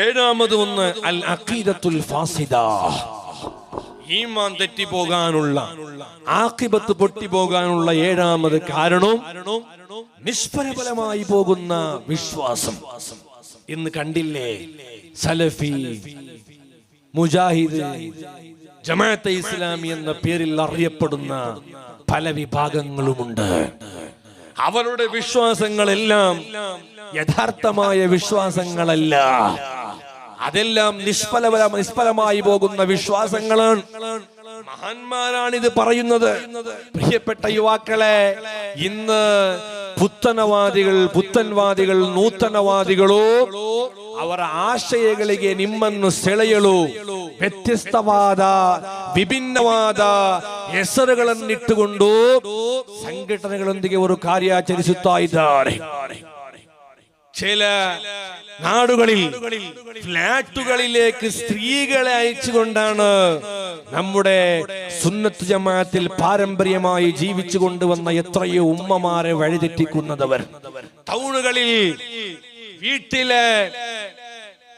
ഏഴാമത് ഒന്ന് അൽ അഖീദത്തുൽ ഫാസിദ, ഈമാൻ തെറ്റിപ്പോകാനുള്ള, ആഖിബത്ത് പൊട്ടിപ്പോകാനുള്ള ഏഴാമത് കാരണം നിഷ്ഫലമായി പോകുന്ന വിശ്വാസം. ഇന്ന് കണ്ടില്ലേ, സലഫി, മുജാഹിദ്, ജമാഅത്തെ ഇസ്ലാമി എന്ന പേരിൽ അറിയപ്പെടുന്ന പല വിഭാഗങ്ങളുമുണ്ട്. അവരുടെ വിശ്വാസങ്ങളെല്ലാം യഥാർത്ഥമായ വിശ്വാസങ്ങളല്ല, അതെല്ലാം നിഷ്ഫലമായി പോകുന്ന വിശ്വാസങ്ങളാണ്. മഹാന്മാരാണിത് പറയുന്നത്. പ്രിയപ്പെട്ട യുവാക്കളെ, ഇന്ന് പുത്തൻവാദികൾ നൂതನವಾದಿಗಳು ಅವರ ಆಶಯಗಳಿಗೆ ನಿಮ್ಮನ್ನು ಸೆಳೆಯಲು ವ್ಯತ್ಯಸ್ತವಾದ ವಿಭಿನ್ನವಾದ ಹೆಸರುಗಳನ್ನಿಟ್ಟುಕೊಂಡು ಸಂಘಟನೆಗಳೊಂದಿಗೆ ಅವರು ಕಾರ್ಯಾಚರಿಸುತ್ತಾ ಇದ್ದಾರೆ. ചില നാടുകളിൽ ഫ്ലാറ്റുകളിലേക്ക് സ്ത്രീകളെ അയച്ചുകൊണ്ടാണ് നമ്മുടെ സുന്നത്ത് ജമാഅത്തിൽ പാരമ്പര്യമായി ജീവിച്ചു കൊണ്ടുവന്ന എത്രയോ ഉമ്മമാരെ വഴിതെറ്റിക്കുന്നതവർ. ടൗണുകളിൽ വീട്ടിലെ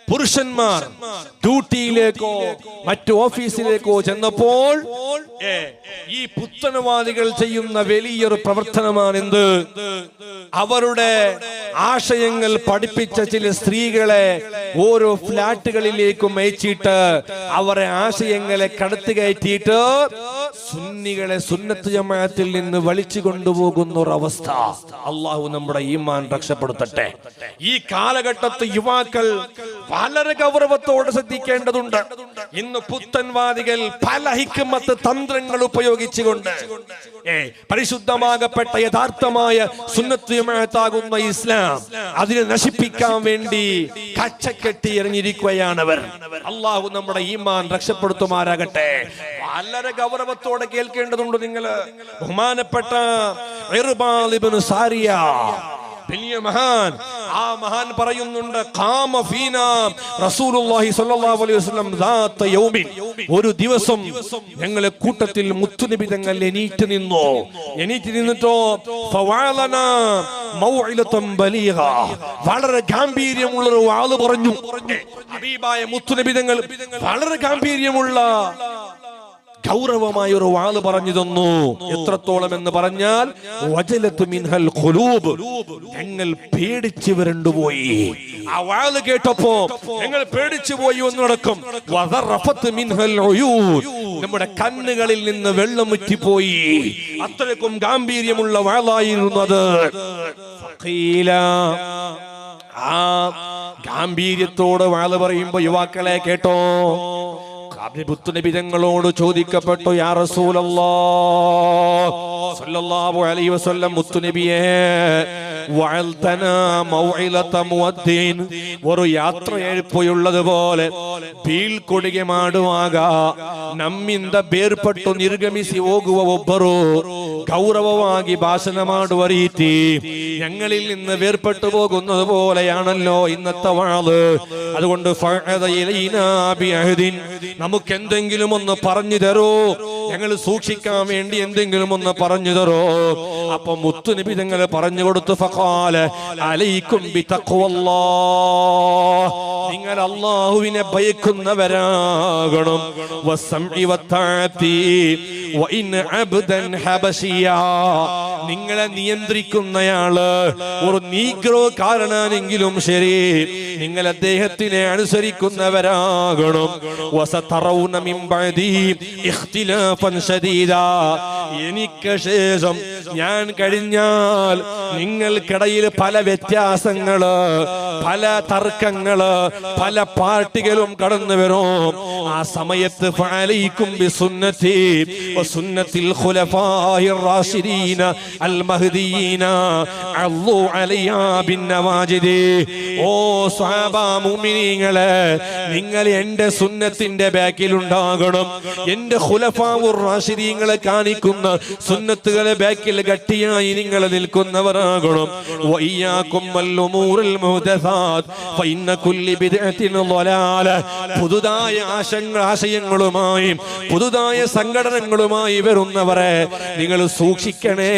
പുരുഷന്മാർ ഡ്യൂട്ടിയിലേക്കോ മറ്റു ഓഫീസിലേക്കോ ചെന്നപ്പോൾ ഈ പുത്തനവാദികൾ ചെയ്യുന്ന വലിയൊരു പ്രവർത്തനമാണെന്ത്? അവരുടെ ആശയങ്ങൾ പഠിപ്പിച്ച ചില സ്ത്രീകളെ ഓരോ ഫ്ലാറ്റുകളിലേക്കും അയച്ചിട്ട് അവരെ ആശയങ്ങളെ കടത്തി കയറ്റിയിട്ട് സുന്നികളെ സുന്നത്ത് ജമാഅത്തിൽ നിന്ന് വലിച്ചു കൊണ്ടുപോകുന്ന ഒരവസ്ഥ. അള്ളാഹു നമ്മുടെ ഈമാൻ രക്ഷപ്പെടുത്തട്ടെ. ഈ കാലഘട്ടത്ത് യുവാക്കൾ വളരെ ഗൗരവത്തോടെ ശ്രദ്ധിക്കേണ്ടതുണ്ട്. ഇന്ന് പുത്തൻവാദികൾ പല ഹിക്മത്ത് തന്ത്രങ്ങൾ ഉപയോഗിച്ചുകൊണ്ട് പരിശുദ്ധമാകപ്പെട്ട യഥാർത്ഥമായ സുന്നത്ത് ജമാഅത്താകുന്ന ഇസ്ലാം അതിനെ നശിപ്പിക്കാൻ വേണ്ടി കച്ചക്കെട്ടി ഇറങ്ങിയിരിക്കുകയാണവർ. അള്ളാഹു നമ്മുടെ ഈമാൻ രക്ഷപ്പെടുത്തുമാറാകട്ടെ. വളരെ ഗൗരവത്തോടെ കേൾക്കേണ്ടതുണ്ട് നിങ്ങൾ. ബഹുമാനപ്പെട്ട ഇർബാദ് ഇബ്നു സാരിയ, വലിയ മഹാൻ, ആ മഹാൻ പറയുന്നുണ്ട്, ഖാമ ഫീനാ റസൂലുള്ളാഹി സ്വല്ലല്ലാഹു അലൈഹി വസല്ലം ദാത യൗമിൻ, ഒരു ദിവസം ഞങ്ങളെ കൂട്ടത്തിൽ മുത്തുനബി തങ്ങൾ എണീറ്റ് നിന്നിട്ടോ ഫവഅലനാ മൗഇലതൻ ബലീഗ, വളരെ ഗാംഭീര്യമുള്ള ഒരു വാള് പറഞ്ഞു. ഹബീബായ മുത്തുനബി തങ്ങൾ വളരെ ഗാംഭീര്യമുള്ള ഗൗരവമായ ഒരു വാള് പറഞ്ഞു തന്നു. എത്രത്തോളം എന്ന് പറഞ്ഞാൽ വജലത്ത് മിൻഹൽ ഖുലൂബ്, ഞങ്ങൾ പേടിച്ചു വരണ്ടുപോയി. ആ വാള് കേട്ടപ്പോ ഞങ്ങൾ പേടിച്ചു പോയി എന്നടക്കം. വദറഫത്ത് മിൻഹൽ ഉയൂൻ, നമ്മുടെ കണ്ണുകളിൽ നിന്ന് വെള്ളം മുറ്റിപ്പോയി. അത്രയ്ക്കും ഗാംഭീര്യമുള്ള വാളായിരുന്നത്. ആ ഗാംഭീര്യത്തോട് വാള് പറയുമ്പോ യുവാക്കളെ കേട്ടോ, മുത്തുനബി തങ്ങളോട് ചോദിക്കപ്പെട്ടു, യാ റസൂലല്ലാഹ് സ്വല്ലല്ലാഹു അലൈഹി വസല്ലം, മുത്തുനബിയേ, വഅൽതനാ മൗഇലത മുഅദ്ദിൻ, ഒരു യാത്രയെഴുപ്പുള്ളതുപോലെ ಬೀಳ್ಕೊಡುಗೆ ಮಾಡುವಾಗ ನಮ್ಮಿಂದ ಬೇರ್ಪಟ್ಟು ನಿರ್ಗಮಿಸಿ ಹೋಗುವ ಒಬ್ಬರು ಗೌರವವಾಗಿ ಭಾಷಣ ಮಾಡುವ ರೀತಿ ഞങ്ങളിൽ നിന്ന് വേർപെട്ടു പോകുന്നത് പോലെയാണല്ലോ ഇന്നത്തെ വാള്. അതുകൊണ്ട് നമുക്ക് എന്തെങ്കിലും ഒന്ന് പറഞ്ഞു തരോ, ഞങ്ങൾ സൂക്ഷിക്കാൻ വേണ്ടി എന്തെങ്കിലും ഒന്ന് പറഞ്ഞു തരോ. അപ്പൊ മുത്തുനബി തങ്ങൾ പറഞ്ഞു കൊടുത്തു, ഫഖാല അലൈക്കും ബിതഖ്വല്ലാഹ്, നിങ്ങൾ അല്ലാഹുവിനെ ഭയക്കുന്നവരാകണം. വസംഇ വതഅതി വഇൻ അബ്ദൻ ഹബശിയാ, നിങ്ങളെ നിയന്ത്രിക്കുന്നയാള് ഒരു നീഗ്രോ കാരനാണെങ്കിലും ശരി, നിങ്ങൾ അദ്ദേഹത്തിനെ അനുസരിക്കുന്നവരാകണം. വസതറൗന മിൻ ബഅദി ഇഖ്തിലാഫൻ ശദീദാ, എനിക്ക് ശേഷം ഞാൻ കഴിഞ്ഞാൽ നിങ്ങൾക്കിടയിൽ പല വ്യത്യാസങ്ങള്, പല തർക്കങ്ങള്, പല പാർട്ടികളും കടന്നു വരും. ആ സമയത്ത് ഫഅലൈക്കും ബിസുന്നതി വസുന്നത്തിൽ ഖുലഫാഇർ റാഷിദീന അൽ മഹ്ദിയീന അള്ളു അലൈഹാ ബിന്നവാജിദി. ഓ സ്വഹാബാ മുഅ്മിനീങ്ങളെ, നിങ്ങൾ എന്റെ സുന്നത്തിന്റെ ബാക്കിൽ ഉണ്ടാകണം. എന്റെ ഖുലഫാഉർ റാഷിദീങ്ങളെ കാണിക്കുന്ന സുന്നത്തുകളെ ബാക്കിൽ ഗട്ടിയായി നിങ്ങൾ നിൽക്കുന്നവരാകണം. വഇയ്യാകും വൽ ഉമൂറുൽ മുഹ്ദസാത് ഫഇന്ന കുല്ലി ബിദ്അത്തിൻ ളലാല, പുതുതായ ആശയങ്ങളുമായി പുതുതായ സംഘടനകളുമായി വരുന്നവരെ നിങ്ങൾ സൂക്ഷിക്കണേ.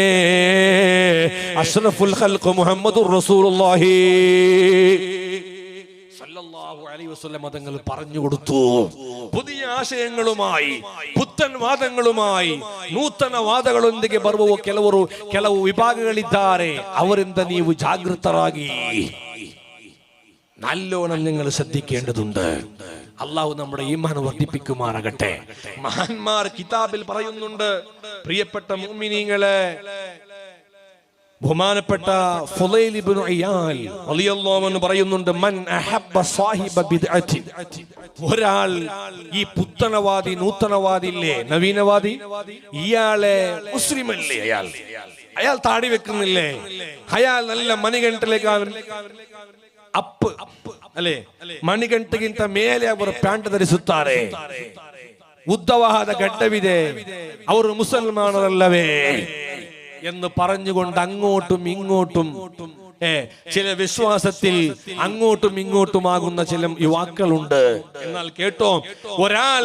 അഷ്റഫുൽ ഖൽഖ് മുഹമ്മദുർ റസൂലുള്ളാഹി സ്വല്ലല്ലാഹു അലൈഹി വസല്ലം തങ്ങൾ പറഞ്ഞു കൊടുത്തു. പുതിയ ಆಶಯങ്ങളുമായി പുത്തൻ ವಾದങ്ങളുമായി ನೂತನ ವಾದಗಳೊಂದಿಗೆ ಬರುವ ಕೆಲವು ವಿಭಾಗಗಳಿದ್ದಾರೆ. ಅವರಿಂದ ನೀವು ಜಾಗೃತರಾಗಿ നല്ലോണം നിങ്ങൾ ശ്രദ്ധിക്കേണ്ടതുണ്ട്. അള്ളാഹു നമ്മുടെ ഈമാൻ വർദ്ധിപ്പിക്കുമാറാകട്ടെ. മഹാന്മാർ കിതാബിൽ പറയുന്നുണ്ട്, പ്രിയപ്പെട്ട മുഅ്മിനീങ്ങളെ, ബഹുമാനപ്പെട്ട ഫുളൈൽ ഇബ്നു ഇയാൽ റളിയല്ലാഹു അൻഹു പറയുന്നുണ്ട്, മൻ അഹബ്ബ സാഹിബ ബിദ്അത്തി, ഒരാൾ ഈ പുത്തനവാദി നൂതനവാദി ഇല്ലേ, നവീനവാദി, ഇയാളെ മുസ്ലിമല്ലേ, അയാൾ താടി വെക്കുന്നില്ലേ, അയാൾ നല്ല ಮಣಿಗಂಟലേക്ക് ಅಪ್ ಅಲ್ಲೇ ಮಣಿಗಂಟಿಗಿಂತ ಮೇಲೆ ಅವರು ಪ್ಯಾಂಟ್ ಧರಿಸುತ್ತಾರೆ, ಉದ್ದವಾದ ಗಡ್ಡವಿದೆ, ಅವರು ಮುಸಲ್ಮಾನರಲ್ಲವೇ എന്ന് പറഞ്ഞുകൊണ്ട് അങ്ങോട്ടും ഇങ്ങോട്ടും ചില വിശ്വാസത്തിൽ അങ്ങോട്ടും ഇങ്ങോട്ടുമാകുന്ന ചില യുവാക്കളുണ്ട്. എന്നാൽ കേട്ടോ, ഒരാൾ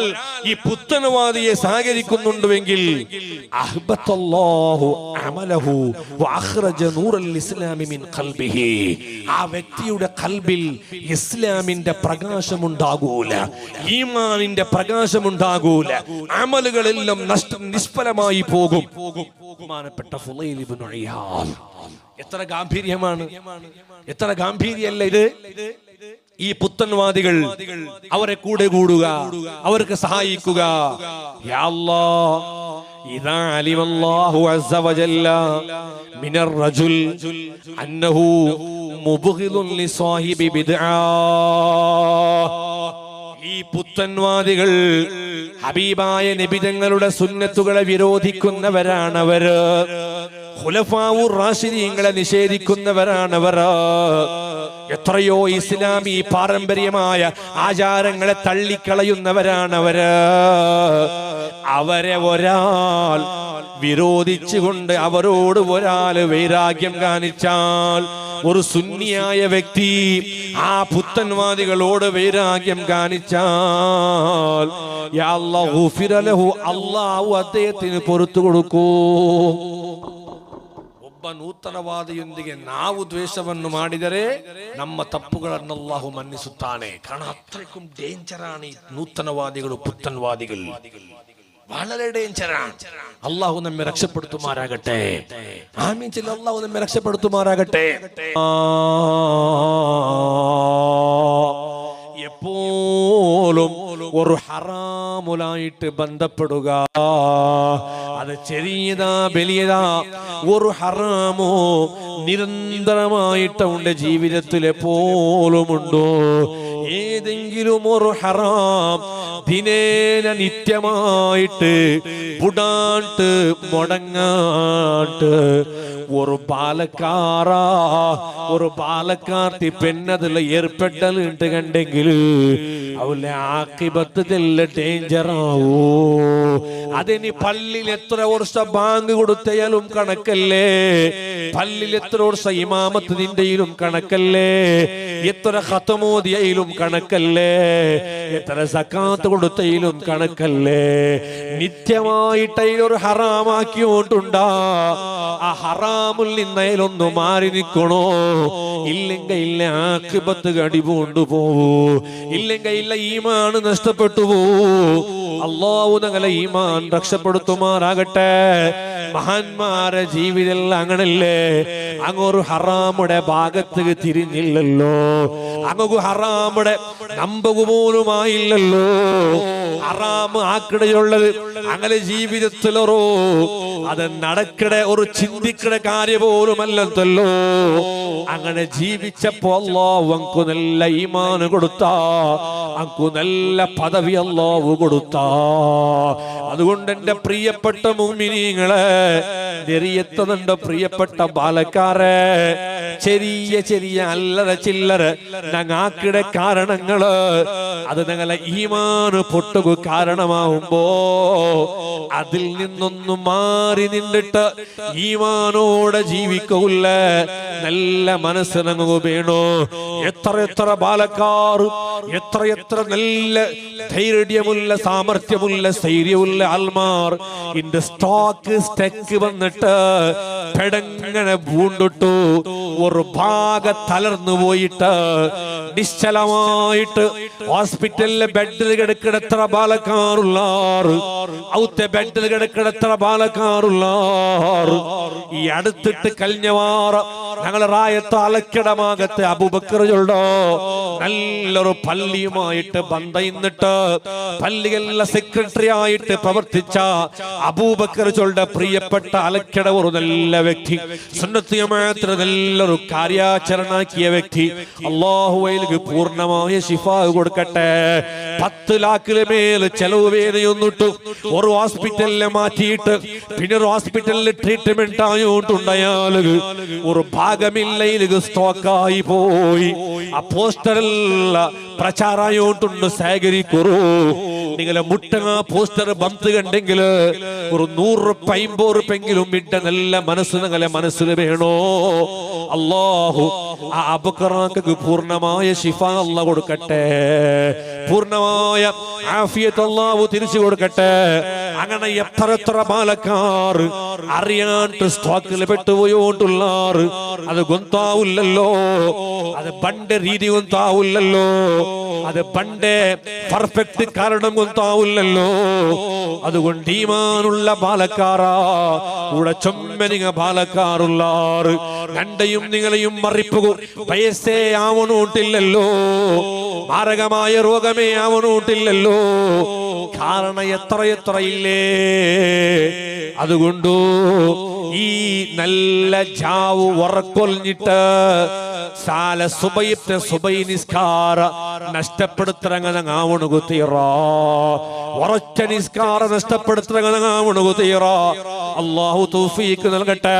ഈ പുത്തനവാദിയെ സഹകരിക്കുന്നുണ്ടെങ്കിൽ ആ വ്യക്തിയുടെ ഖൽബിൽ ഇസ്ലാമിന്റെ പ്രകാശമുണ്ടാകൂല, ഈമാനിന്റെ പ്രകാശമുണ്ടാകൂല, അമലുകളെല്ലാം നിഷ്ഫലമായി പോകും. ബഹുമാനപ്പെട്ട ഫുളൈൽ ഇബ്നു ഇയാൽ, എത്ര ഗാംഭീര്യമാണ്, എത്ര ഗാംഭീര്യല്ല ഇത്. ഈ പുത്തൻവാദികൾ അവരെ കൂടെ കൂടുക, അവർക്ക് സഹായിക്കുക. യാ അല്ലാഹ്, ഇദാ അലിമല്ലാഹു അസ്സ വജല്ല മിനർ റജുൽ അന്നഹു മുബ്ഗിദുൻ ലിസാഹിബി ബിദ്ആ, ഈ പുത്തൻവാദികൾ ഹബീബായ നബി തങ്ങളുടെ സുന്നത്തുകളെ വിരോധിക്കുന്നവരാണവര്, ഖുലഫാഉർ റാഷിദീങ്ങളെ നിഷേധിക്കുന്നവരാണവർ, എത്രയോ ഇസ്ലാമി പാരമ്പര്യമായ ആചാരങ്ങളെ തള്ളിക്കളയുന്നവരാണവര്. അവരെ ഒരാൾ വിരോധിച്ചുകൊണ്ട് അവരോട് ഒരാൾ വൈരാഗ്യം കാണിച്ചാൽ, ഒരു സുന്നിയായ വ്യക്തി ആ പുത്തൻവാദികളോട് വൈരാഗ്യം കാണിച്ചാൽ, യാ അല്ലാഹു ഗുഫിറ ലഹു, അല്ലാഹു അദ്ദേഹത്തിന് പുറത്തു കൊടുക്കൂ. ಒಬ್ಬ ನೂತನವಾದಿಯೊಂದಿಗೆ ನಾವು ದ್ವೇಷವನ್ನು ಮಾಡಿದರೆ ನಮ್ಮ ತಪ್ಪುಗಳನ್ನು ಅಲ್ಲಾಹು ಮನ್ನಿಸುತ್ತಾನೆ. ಕಾರಣ ಅത്രക്കും ಡೇಂಜರಾണ് ഈ നൂതനവാദികൾ, പുത്തൻവാദികൾ, വളരെ ഡേഞ്ചറാണ്. അല്ലാഹു നമ്മെ രക്ഷപ്പെടുത്തുമാറാകട്ടെ. ആമീൻ ചൊല്ലി അല്ലാഹു നമ്മെ രക്ഷപ്പെടുത്തുമാറാകട്ടെ. എപ്പോഴും ഒരു ഹറാമുലായിട്ട് ബന്ധപ്പെടുക, അത് ചെറിയതാ വലിയതാ, ഒരു ഹറാമോ നിരന്തരമായിട്ട് അവന്റെ ജീവിതത്തിൽ എപ്പോഴും ഉണ്ടോ? ഏതെങ്കിലും ഒരു ഹറാം ദിനേന നിത്യമായിട്ട് പുടാണ്ട് മുടങ്ങാട്ട് ഒരു ബാലക്കാറാ ഒരു ബാലക്കാർത്തി പെണ്ണതിൽ ഏർപ്പെട്ടലുണ്ട് കണ്ടെങ്കിൽ അവളെ ആക്കിബത്ത് തെല്ല ഡേഞ്ചറാവോ. അതിന് പള്ളിയിൽ എത്ര വർഷം ബാങ്ക് കൊടുത്തയാലും കണക്കല്ലേ, പള്ളിയിൽ എത്ര വർഷം ഇമാമത്ത് നിന്റെയിലും കണക്കല്ലേ, എത്ര ഖതമോദിയയിലും കണക്കല്ലേ, എത്ര സക്കാത്ത് കൊടുത്തയിലും കണക്കല്ലേ. നിത്യമായിട്ട് അതിലൊരു ഹറാമാക്കിയോണ്ടുണ്ടാ, ആ ഹറാമിൽ നിന്നതിലൊന്നു മാറി നിൽക്കണോ? ഇല്ലെങ്കിൽ ഇല്ല ആഖിബത്ത് കടിപൂണ്ടു പോവൂ, ഇല്ലെങ്കിൽ ഇല്ല ഈമാൻ നഷ്ടപ്പെട്ടു പോവൂ. അല്ലാഹു ഞങ്ങളെ ഈമാൻ രക്ഷപ്പെടുത്തുമാറാകട്ടെ. മഹാന്മാരെ ജീവിതം അങ്ങനല്ലേ, അങ്ങൊരു ഹറാമുടെ ഭാഗത്ത് തിരിഞ്ഞില്ലല്ലോ, അങ്ങ് ഹറാമുടെ നമ്പക പോലുമായില്ലല്ലോ. ഹറാം ആക്കിടയുള്ളത് അങ്ങനെ ജീവിതത്തിലൊറോ അത് നടക്കട ഒരു ചിന്തിക്കട കാര്യ പോലുമല്ലോ. അങ്ങനെ ജീവിച്ചപ്പോ അല്ലാഹു അങ്കു നല്ല ഈമാൻ കൊടുത്താ, അങ്കു നല്ല പദവി അല്ലാഹു കൊടുത്താ. അതുകൊണ്ട് എന്റെ പ്രിയപ്പെട്ട മുഅ്മിനീങ്ങളെ, നെറിയെത്തുന്നുണ്ട് പ്രിയപ്പെട്ട ബാലക്കാരെ, ചെറിയ ചെറിയ അല്ലറ ചില്ലറ ഞങ്ങാക്കിടെ കാരണങ്ങള് അത് ഞങ്ങളെ ഈമാന് പൊട്ടുക കാരണമാവുമ്പോ അതിൽ നിന്നൊന്നും മാറി നിന്നിട്ട് ഈമാനോടെ ജീവിക്കൂല്ല. നല്ല മനസ്സ് ഞങ്ങൾക്ക് വേണോ. എത്ര എത്ര ബാലക്കാർ, എത്ര എത്ര നല്ല ധൈര്യമുള്ള സാമർത്ഥ്യമുള്ള സ്ഥൈര്യമുള്ള ആൾമാർ ഇന്റെ സ്റ്റോക്ക് വന്നിട്ട് പെടങ്ങനെ പൂണ്ടിട്ടു ഒരു ഭാഗ തളർന്നു പോയിട്ട് നിശ്ചലമായിട്ട് ഹോസ്പിറ്റലിലെ ബെഡിൽ കിടക്കിടത്ര ബാലക്കാറുള്ളാറ് ഔത്തെ ബെഡിൽ കിടക്കിടത്ര ബാലക്കാറുള്ളാറ് ഈ അടുത്തിട്ട് കഴിഞ്ഞവാറ ഞങ്ങളെ റായത്ത് അലക്കിടമാകത്തെ അബൂബക്കർ ചൊല്ലോ നല്ലൊരു പള്ളിയുമായിട്ട് ബന്ധയിന്നിട്ട് പള്ളികളിലെ സെക്രട്ടറി ആയിട്ട് പ്രവർത്തിച്ച അബൂബക്കർ ചൊല്ലുടെ പ്രിയപ്പെട്ട അലക്കിട ഒരു നല്ല വ്യക്തി, സുന്നത്ത് ജമാഅത്തിന് നല്ലൊരു കാര്യാചരണാക്കിയ വ്യക്തി. അല്ലാഹു അയാൾക്ക് പൂർണ്ണമായ ശിഫാ കൊടുക്കട്ടെ. 10 ലക്ഷത്തിന് മേൽ ചെലവ് വേദനയൊന്നിട്ടു ഒരു ഹോസ്പിറ്റലിനെ മാറ്റിയിട്ട് പിന്നെ ഒരു ഹോസ്പിറ്റലിൽ ട്രീറ്റ്മെന്റ് ആയോണ്ടുണ്ടായാൽ ഒരു ഭാഗമില്ല സ്റ്റോക്കായി പോയി. ആ പോസ്റ്ററിൽ പ്രചാരമായോട്ടുണ്ട് ശേഖരിക്കുറു. നിങ്ങളെ മുട്ടങ്ങ പോസ്റ്റർ ബന്ത് കണ്ടെങ്കിൽ ഒരു 100 50 ഇട്ട നല്ല മനസ്സ് നിങ്ങളെ മനസ്സിൽ വേണോ. അല്ലാഹു ആ അബൂബക്കർക്ക് പൂർണ്ണമായ ശിഫ അല്ലാഹു കൊടുക്കട്ടെ, പൂർണ്ണമായ ആഫിയത്ത് അല്ലാഹു തിരിച്ചു കൊടുക്കട്ടെ. അങ്ങനെ എത്ര ബാലക്കാർ അറിയാണ്ട് സ്റ്റോക്കിൽ പെട്ടുപോയോണ്ടുള്ളാറ് അത് ഗൊന്താവില്ലല്ലോ, അത് പണ്ട് രീതി ഗൊന്താവില്ലല്ലോ, അത് പണ്ട് പെർഫെക്റ്റ് കാരണം ഗൊന്താവില്ലല്ലോ. അതുകൊണ്ട് ഈമാനുള്ള ബാലക്കാരാ കൂടെ ചൊമ്മനിങ്ങ ബാലക്കാറുള്ളാറ് രണ്ടയും നിങ്ങളെയും മറിപ്പുകൂ വയസ്സേ ആവണോട്ടില്ലല്ലോ, മാരകമായ രോഗമേ ആവണോട്ടില്ലല്ലോ. കാരണം എത്ര ഇല്ലേ. അതുകൊണ്ടു ഈ നല്ല ജാവ് ഉറക്കൊലിഞ്ഞിട്ട് സാല സുബൈത്തെ സുബൈ നിസ്കാര നഷ്ടപ്പെടുത്തറങ്ങാവണുകുത്തീറ, ഉറച്ച നിസ്കാര നഷ്ടപ്പെടുത്തറങ്ങാവണുകുത്തീറ. അല്ലാഹു തൗഫീഖ് നൽകട്ടെ.